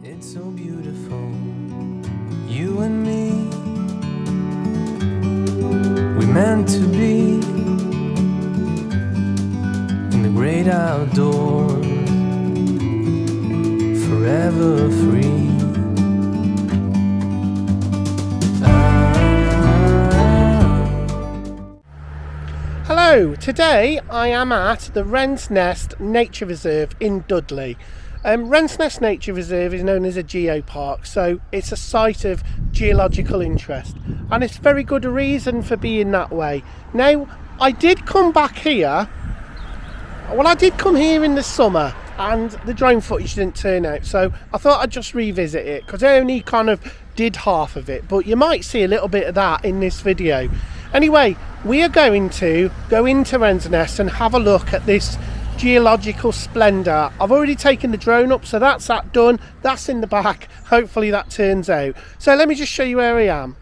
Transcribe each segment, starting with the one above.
It's so beautiful, you and me. We meant to be in the great outdoors, forever free. Hello, today I am at the Wren's Nest Nature Reserve in Dudley. Wren's Nest Nature Reserve is known as a geopark, so it's a site of geological interest, and it's very good a reason for being that way. Now, I did come back here, I did come here in the summer and the drone footage didn't turn out, so I thought I'd just revisit it because I only kind of did half of it, but you might see a little bit of that in this video. Anyway, we are going to go into Wren's Nest and have a look at this geological splendour. I've already taken the drone up, so that's that done. That's in the back. Hopefully that turns out. So let me just show you where I am.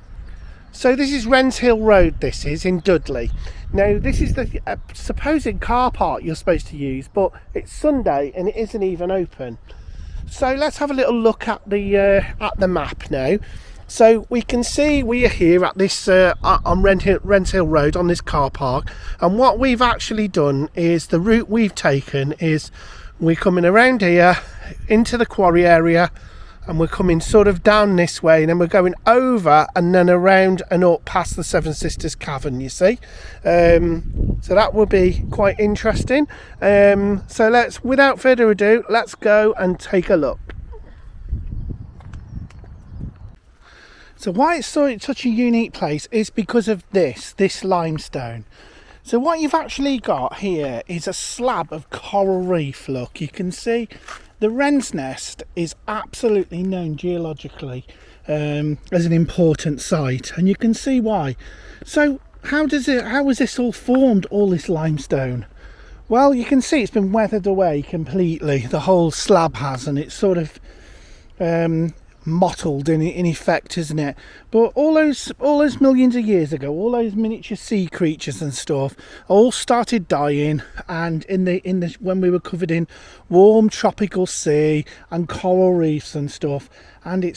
So this is Wrens Hill Road, this is in Dudley. Now this is the supposed car park you're supposed to use, but it's Sunday and it isn't even open. So let's have a little look at the map now. So we can see we are here at this on Wrens Hill Road on this car park, and what we've actually done is the route we've taken is we're coming around here into the quarry area, and we're coming sort of down this way, and then we're going over and then around and up past the Seven Sisters Cavern, you see. So that will be quite interesting. So let's, without further ado, let's go and take a look. So why it's such a unique place is because of this limestone. So what you've actually got here is a slab of coral reef. Look, you can see the Wren's Nest is absolutely known geologically as an important site, and you can see why. So how was this all formed, all this limestone? Well, you can see it's been weathered away completely, the whole slab has, and it's sort of mottled in effect, isn't it? But all those millions of years ago, all those miniature sea creatures and stuff all started dying, and when we were covered in warm tropical sea and coral reefs and stuff, and they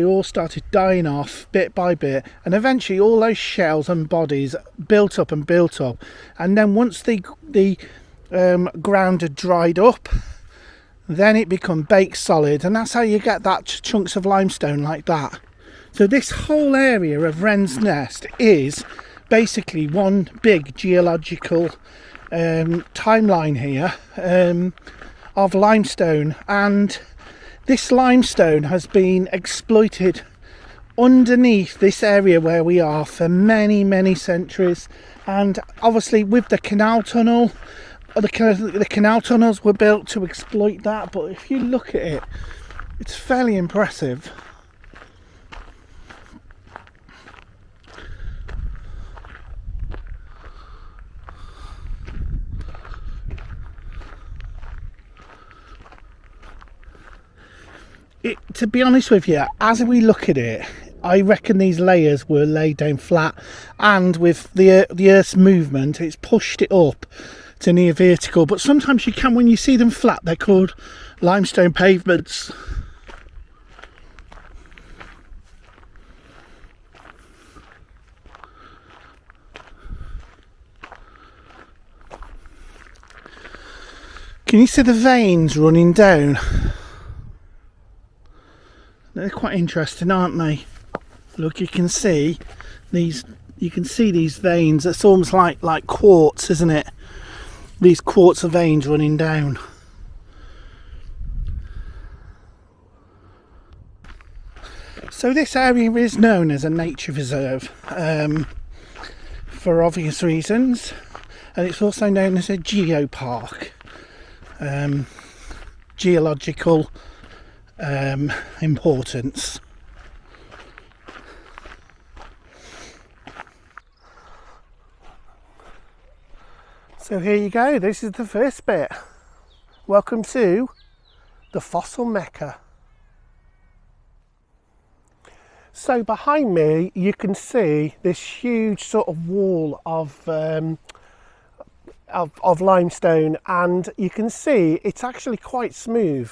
all started dying off bit by bit, and eventually all those shells and bodies built up, and then once the ground had dried up, then it become baked solid, and that's how you get that chunks of limestone like that. So this whole area of Wren's Nest is basically one big geological timeline here of limestone, and this limestone has been exploited underneath this area where we are for many centuries. And obviously with the canal tunnel, the canal tunnels were built to exploit that, but if you look at it, it's fairly impressive. To be honest with you, as we look at it, I reckon these layers were laid down flat, and with the Earth's movement, it's pushed it up to near vertical. But sometimes you can, when you see them flat, they're called limestone pavements. Can you see the veins running down? They're quite interesting, aren't they? Look, you can see these veins. It's almost like quartz, isn't it? These quartz veins running down. So this area is known as a nature reserve for obvious reasons, and it's also known as a geopark. Geological importance. So here you go, this is the first bit. Welcome to the fossil mecca. So behind me you can see this huge sort of wall of limestone, and you can see it's actually quite smooth.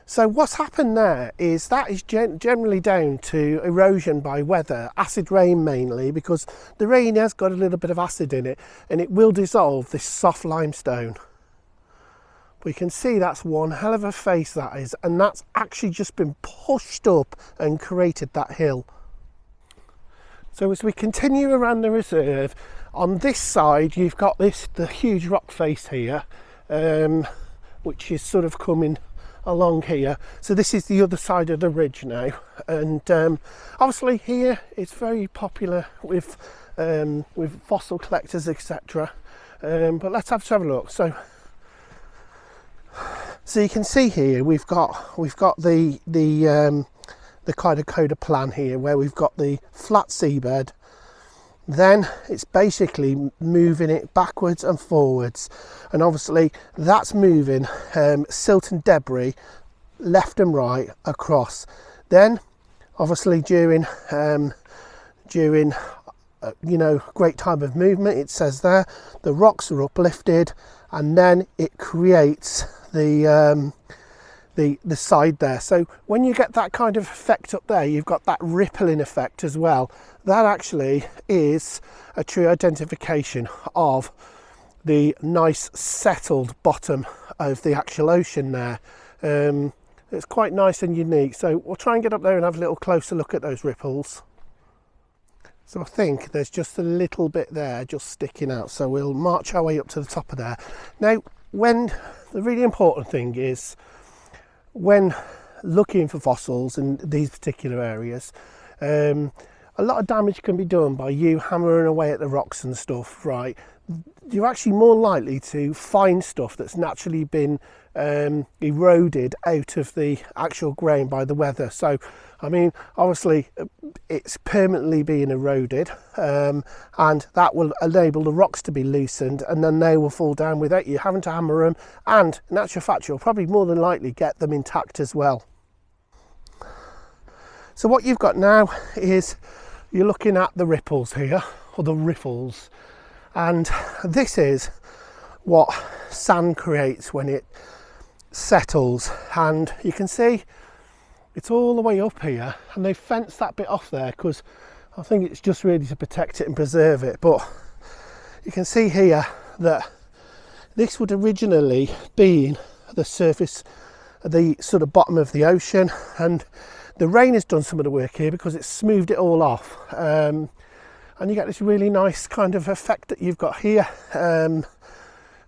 So what's happened there is that is generally down to erosion by weather, acid rain mainly, because the rain has got a little bit of acid in it and it will dissolve this soft limestone. We can see that's one hell of a face that is, and that's actually just been pushed up and created that hill. So as we continue around the reserve, on this side you've got the huge rock face here, which is sort of coming along here. So this is the other side of the ridge now, and obviously here it's very popular with fossil collectors, etc. But let's have a look. So you can see here we've got the kind of coda plan here, where we've got the flat seabed. Then it's basically moving it backwards and forwards, and obviously that's moving silt and debris left and right across. Then obviously during great time of movement, it says there the rocks are uplifted, and then it creates the side there. So when you get that kind of effect up there, you've got that rippling effect as well. That actually is a true identification of the nice settled bottom of the actual ocean there. It's quite nice and unique. So we'll try and get up there and have a little closer look at those ripples. So I think there's just a little bit there just sticking out, so we'll march our way up to the top of there. Now, the really important thing is, when looking for fossils in these particular areas, a lot of damage can be done by you hammering away at the rocks and stuff, right? You're actually more likely to find stuff that's naturally been eroded out of the actual ground by the weather. So, I mean, obviously it's permanently being eroded, and that will enable the rocks to be loosened, and then they will fall down without you having to hammer them, and in actual fact you'll probably more than likely get them intact as well. So what you've got now is you're looking at the ripples here, or the riffles, and this is what sand creates when it settles. And you can see it's all the way up here, and they've fenced that bit off there because I think it's just really to protect it and preserve it. But you can see here that this would originally be the surface, the sort of bottom of the ocean, and the rain has done some of the work here because it's smoothed it all off, and you get this really nice kind of effect that you've got here, and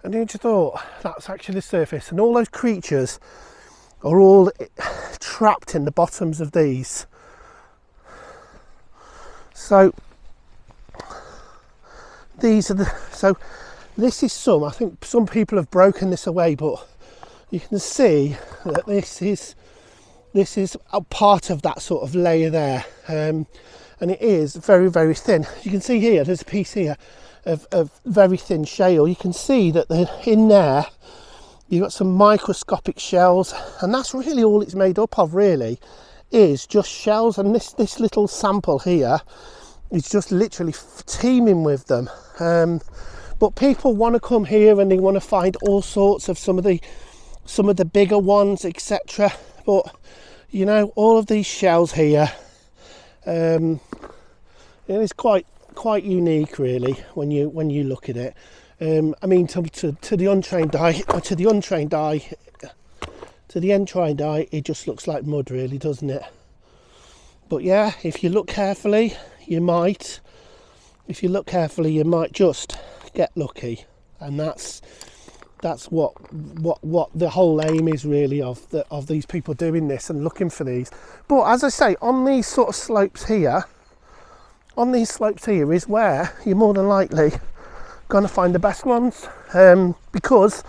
you just thought that's actually the surface, and all those creatures are all trapped in the bottoms of these. So these are this is I think some people have broken this away, but you can see that this is a part of that sort of layer there, and it is very, very thin. You can see here there's a piece here of very thin shale. You can see that in there you've got some microscopic shells, and that's really all it's made up of, really, is just shells. And this little sample here is just literally teeming with them, but people want to come here and they want to find all sorts of some of the bigger ones, etc. But you know, all of these shells here, it's quite unique, really, when you look at it. I mean, to the untrained eye, it just looks like mud, really, doesn't it? But yeah, if you look carefully, you might just get lucky, and that's what the whole aim is, really, of these people doing this and looking for these. But as I say, on these sort of slopes here is where you're more than likely going to find the best ones, because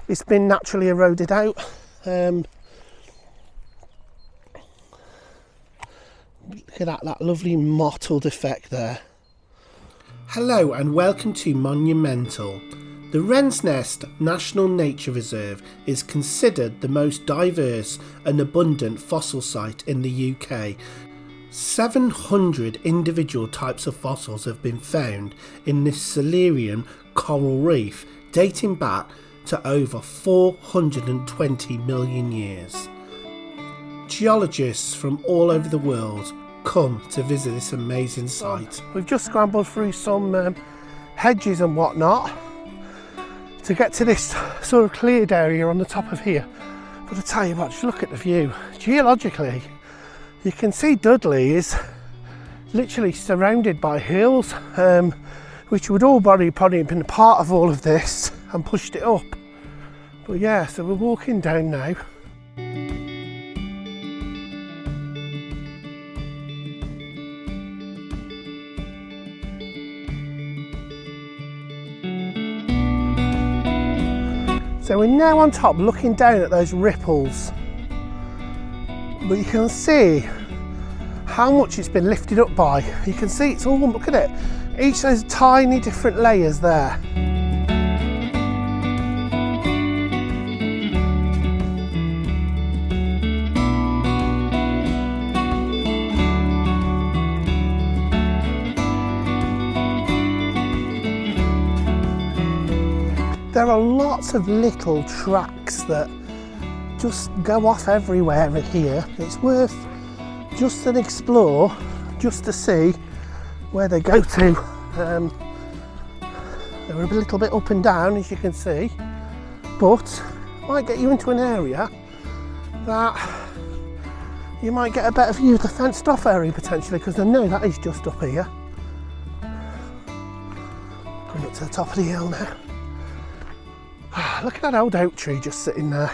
it's been naturally eroded out. Look at that lovely mottled effect there. Hello and welcome to Monumental. The Wren's Nest National Nature Reserve is considered the most diverse and abundant fossil site in the UK. 700 individual types of fossils have been found in this Silurian coral reef, dating back to over 420 million years. geologists from all over the world come to visit this amazing site. We've just scrambled through some hedges and whatnot to get to this sort of cleared area on the top of here. But I tell you what, just look at the view. Geologically, you can see Dudley is literally surrounded by hills, which would all probably have been part of all of this and pushed it up. But yeah, so we're walking down now. So we're now on top looking down at those ripples, but you can see how much it's been lifted up by. You can see it's all, look at it, each of those tiny different layers there. There are lots of little tracks that just go off everywhere here. It's worth just an explore, just to see where they go to. They're a little bit up and down, as you can see, but might get you into an area that you might get a better view of the fenced off area potentially, because I know that is just up here. Coming up to the top of the hill now. Look at that old oak tree just sitting there.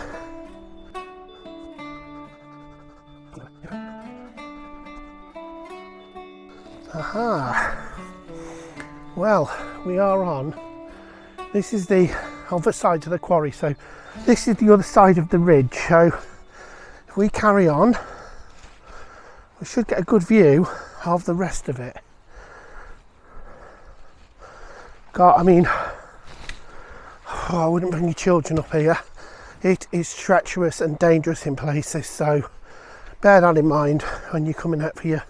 Aha! Well, we are on. This is the other side of the quarry, so this is the other side of the ridge. So if we carry on, we should get a good view of the rest of it. God, I mean, I wouldn't bring your children up here. It is treacherous and dangerous in places, so bear that in mind when you're coming out for your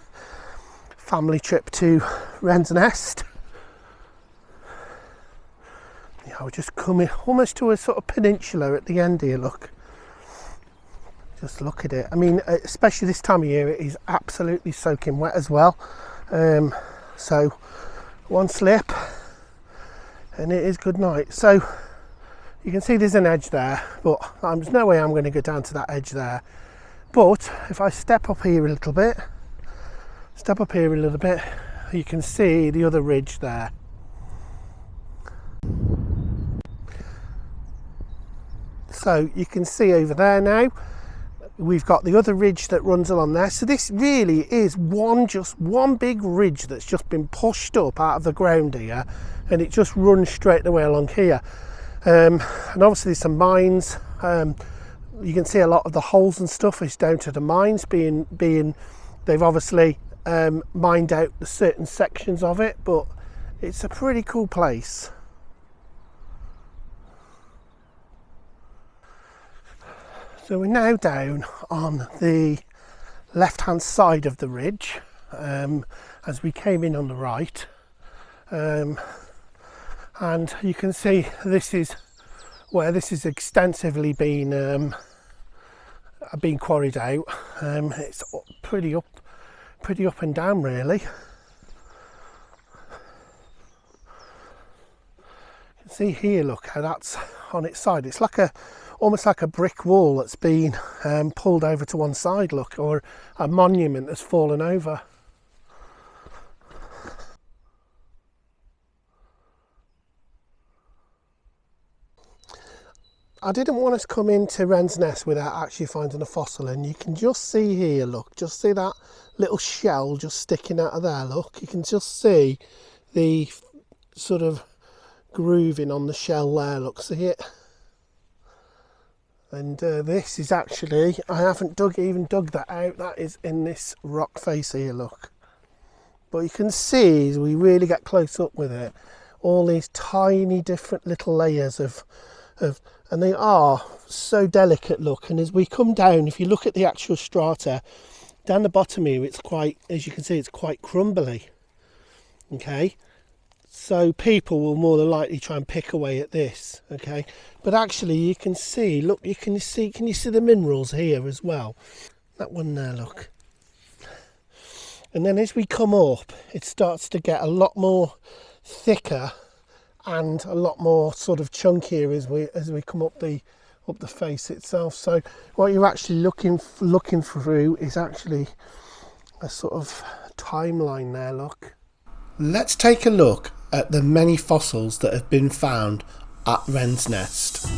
family trip to Wren's Nest. Yeah, we're just coming almost to a sort of peninsula at the end here, look. Just look at it. I mean, especially this time of year, it is absolutely soaking wet as well. So one slip and it is good night. So you can see there's an edge there, but there's no way I'm going to go down to that edge there. But if I step up here a little bit, you can see the other ridge there. So you can see over there now, we've got the other ridge that runs along there. So this really is just one big ridge that's just been pushed up out of the ground here, and it just runs straight the way along here. And obviously there's some mines. You can see a lot of the holes and stuff is down to the mines being they've obviously mined out the certain sections of it, but it's a pretty cool place. So we're now down on the left hand side of the ridge, as we came in on the right. And you can see this is where this is extensively been quarried out. It's pretty up and down really. You can see here, look how that's on its side. It's like almost like a brick wall that's been pulled over to one side, look, or a monument that's fallen over. I didn't want us to come into Wren's Nest without actually finding a fossil, and you can just see here, look, just see that little shell just sticking out of there, look. You can just see the sort of grooving on the shell there, look, see it? And this is actually, I haven't even dug that out, that is in this rock face here, look. But you can see, as we really get close up with it, all these tiny different little layers of and they are so delicate, look. And as we come down, if you look at the actual strata down the bottom here, it's quite, as you can see, it's quite crumbly. Okay, so people will more than likely try and pick away at this. Okay, but actually you can see, look, can you see the minerals here as well? That one there, look. And then as we come up, it starts to get a lot more thicker and a lot more sort of chunkier as we come up the face itself. So what you're actually looking through is actually a sort of timeline there, look. Let's take a look at the many fossils that have been found at Wren's Nest.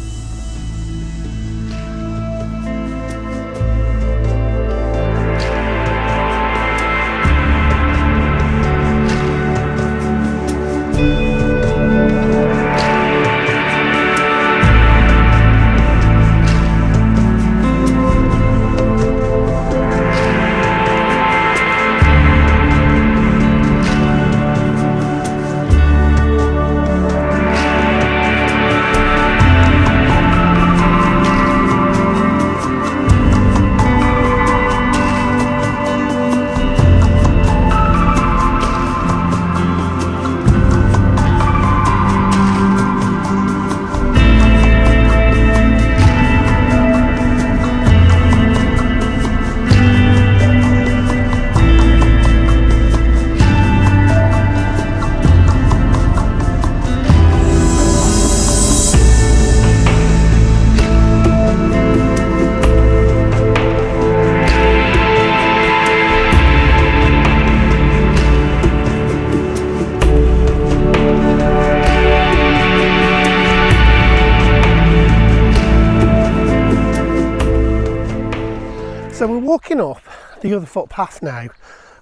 So we're walking up the other footpath now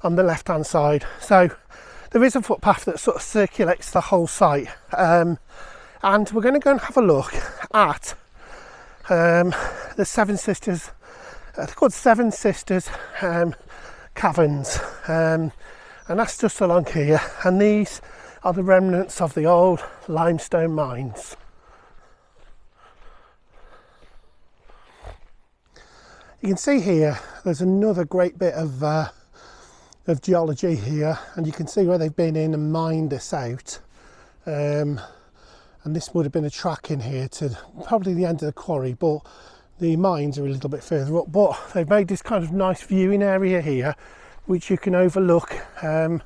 on the left hand side. So there is a footpath that sort of circulates the whole site, and we're going to go and have a look at the Seven Sisters, they're called Seven Sisters caverns, and that's just along here, and these are the remnants of the old limestone mines. You can see here there's another great bit of geology here, and you can see where they've been in and mined this out, and this would have been a track in here to probably the end of the quarry, but the mines are a little bit further up. But they've made this kind of nice viewing area here which you can overlook you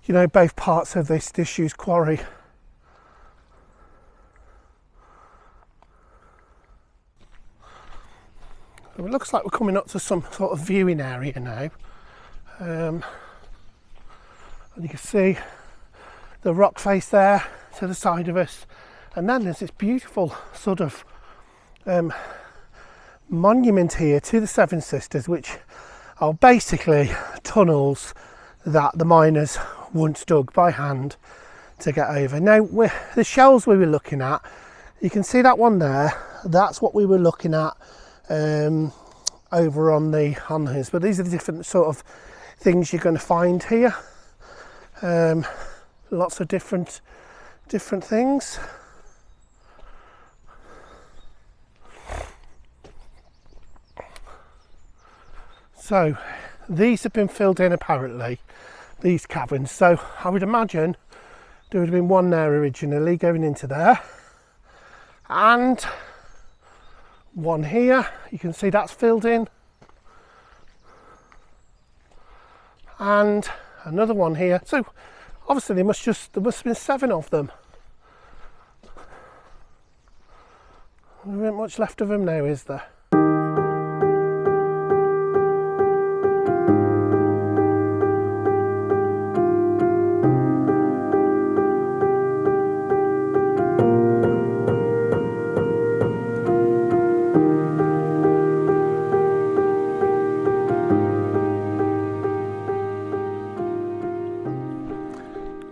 know, both parts of this disused quarry. It looks like we're coming up to some sort of viewing area now, and you can see the rock face there to the side of us, and then there's this beautiful sort of monument here to the Seven Sisters, which are basically tunnels that the miners once dug by hand to get over. Now, the shells we were looking at, you can see that one there, that's what we were looking at over on his, but these are the different sort of things you're going to find here. Lots of different things. So these have been filled in apparently, these caverns, so I would imagine there would have been one there originally going into there, and one here, you can see that's filled in, and another one here. So obviously there must have been 7 of them. There isn't much left of them now, is there?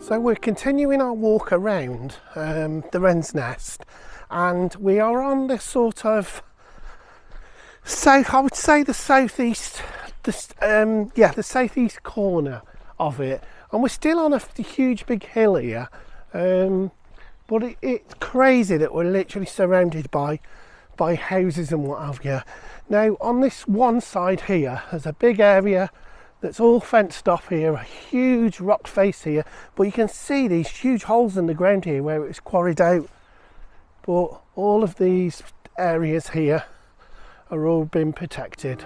So we're continuing our walk around the Wren's Nest, and we are on this sort of south, I would say the southeast, the southeast corner of it, and we're still on a huge big hill here, but it's crazy that we're literally surrounded by houses and what have you. Now on this one side here, there's a big area that's all fenced off here, a huge rock face here, but you can see these huge holes in the ground here where it was quarried out. But all of these areas here are all been protected.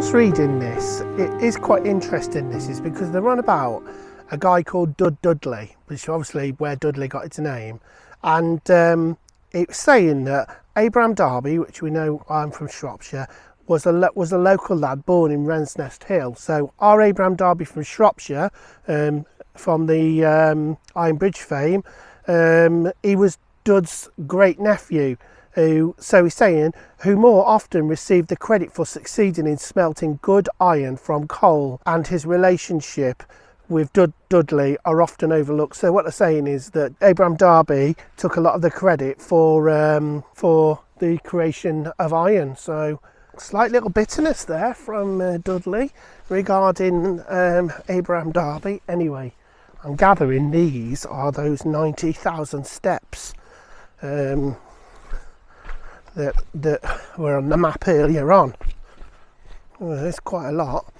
was reading this, it is quite interesting, this is because they're on about a guy called Dudley, which is obviously where Dudley got its name, and it was saying that Abraham Darby, which we know, I'm from Shropshire, was a local lad born in Wren's Nest Hill. So our Abraham Darby from Shropshire, from the Iron Bridge fame, he was Dud's great nephew, who, so he's saying, who more often received the credit for succeeding in smelting good iron from coal, and his relationship with Dudley are often overlooked. So what they're saying is that Abraham Darby took a lot of the credit for the creation of iron. So slight little bitterness there from Dudley regarding Abraham Darby. Anyway, I'm gathering these are those 90,000 steps that were on the map earlier on. Well, there's quite a lot.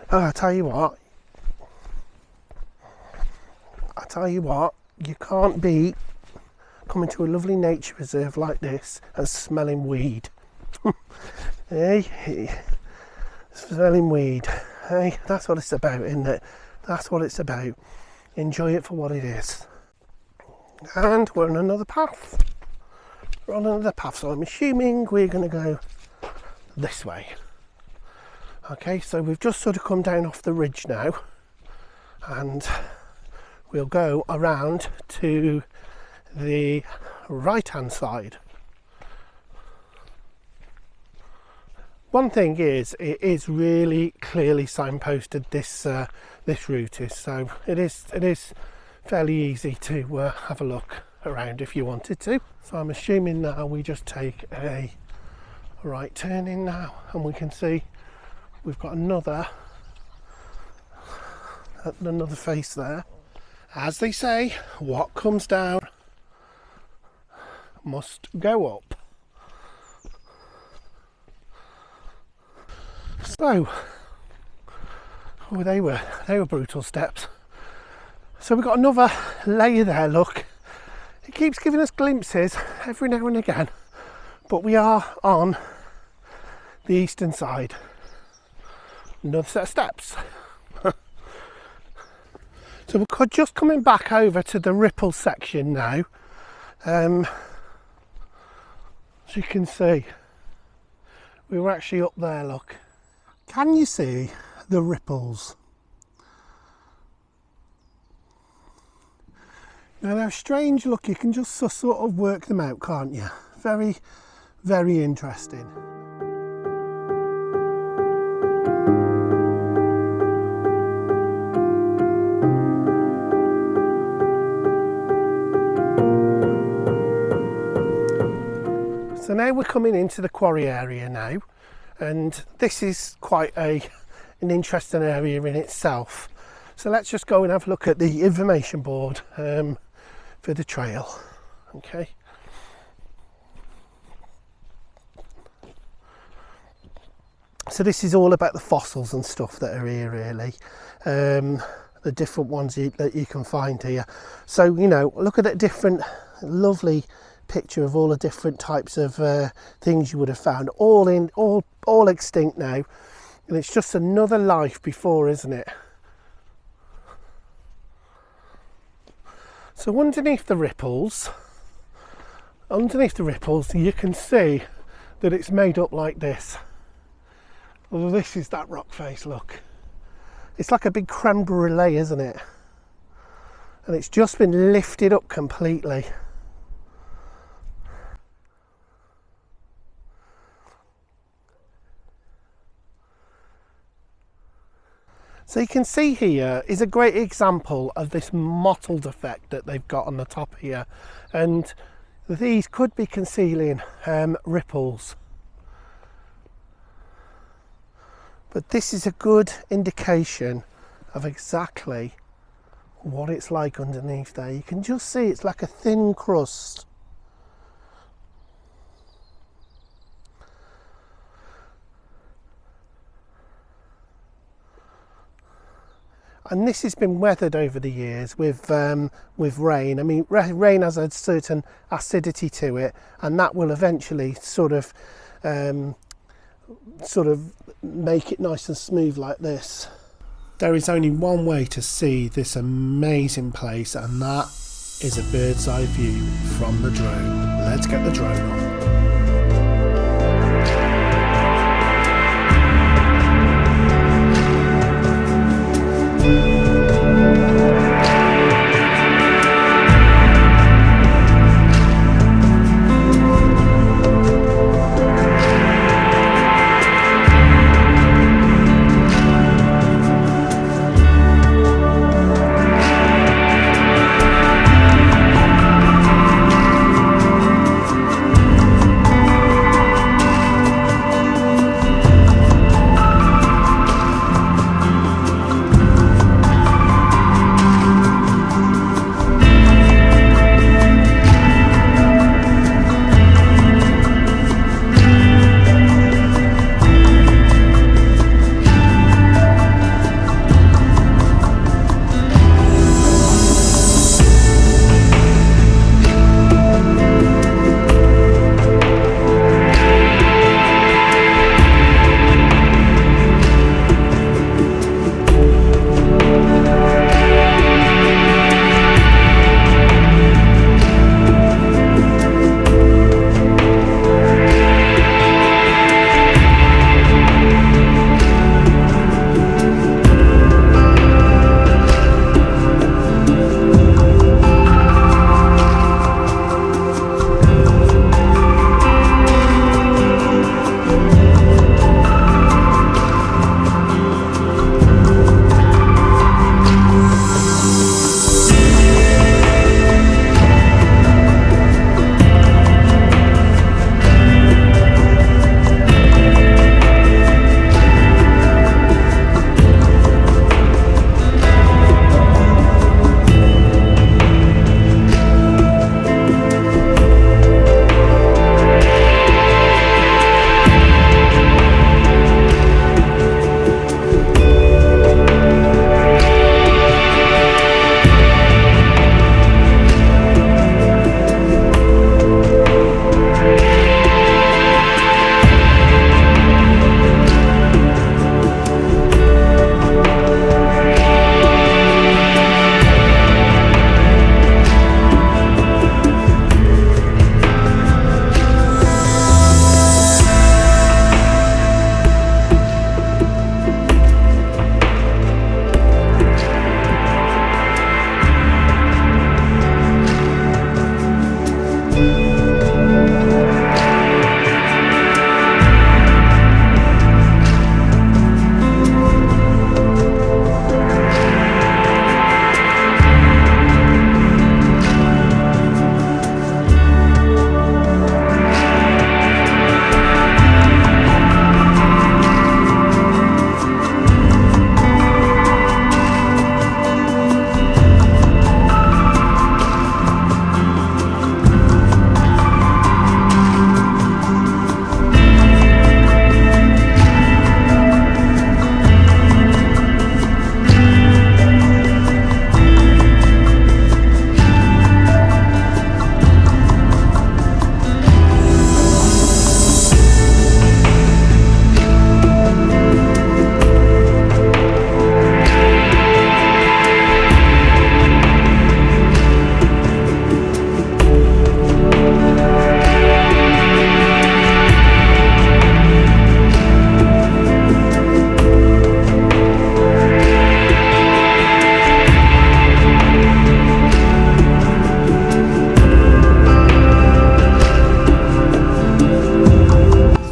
I'll tell you what, you can't beat coming to a lovely nature reserve like this and smelling weed. Hey, smelling weed. Hey, that's what it's about, isn't it? That's what it's about. Enjoy it for what it is. And we're on another path. We're on another path, so I'm assuming we're going to go this way. Okay, so we've just sort of come down off the ridge now, and we'll go around to the right hand side. One thing is, it is really clearly signposted, this route is, so it is fairly easy to have a look around if you wanted to. So I'm assuming now we just take a right turn in now, and we can see we've got another face there. As they say, what comes down must go up. So, oh, they were brutal steps. So we've got another layer there, look. It keeps giving us glimpses every now and again, but we are on the eastern side. Another set of steps. So we're just coming back over to the ripple section now. As you can see, we were actually up there, look. Can you see the ripples? Now they're strange, look, you can just sort of work them out, can't you? Very, very interesting. So now we're coming into the quarry area now, and this is quite an interesting area in itself. So let's just go and have a look at the information board for the trail. Okay. So this is all about the fossils and stuff that are here, really. The different ones that you can find here. So, you know, look at that different, lovely picture of all the different types of things you would have found, all extinct now, and it's just another life before, isn't it? So underneath the ripples you can see that it's made up like this. Well, this is that rock face, look. It's like a big creme brulee, isn't it? And it's just been lifted up completely. So you can see here is a great example of this mottled effect that they've got on the top here, and these could be concealing ripples, but this is a good indication of exactly what it's like underneath there. You can just see it's like a thin crust. and this has been weathered over the years with rain. I mean, rain has a certain acidity to it, and that will eventually sort of make it nice and smooth like this. There is only one way to see this amazing place, and that is a bird's eye view from the drone. Let's get the drone on.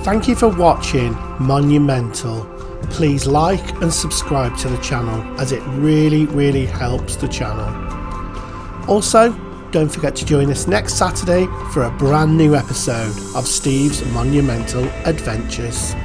Thank you for watching Monumental. Please like and subscribe to the channel, as it really helps the channel. Also, don't forget to join us next Saturday for a brand new episode of Steve's Monumental Adventures.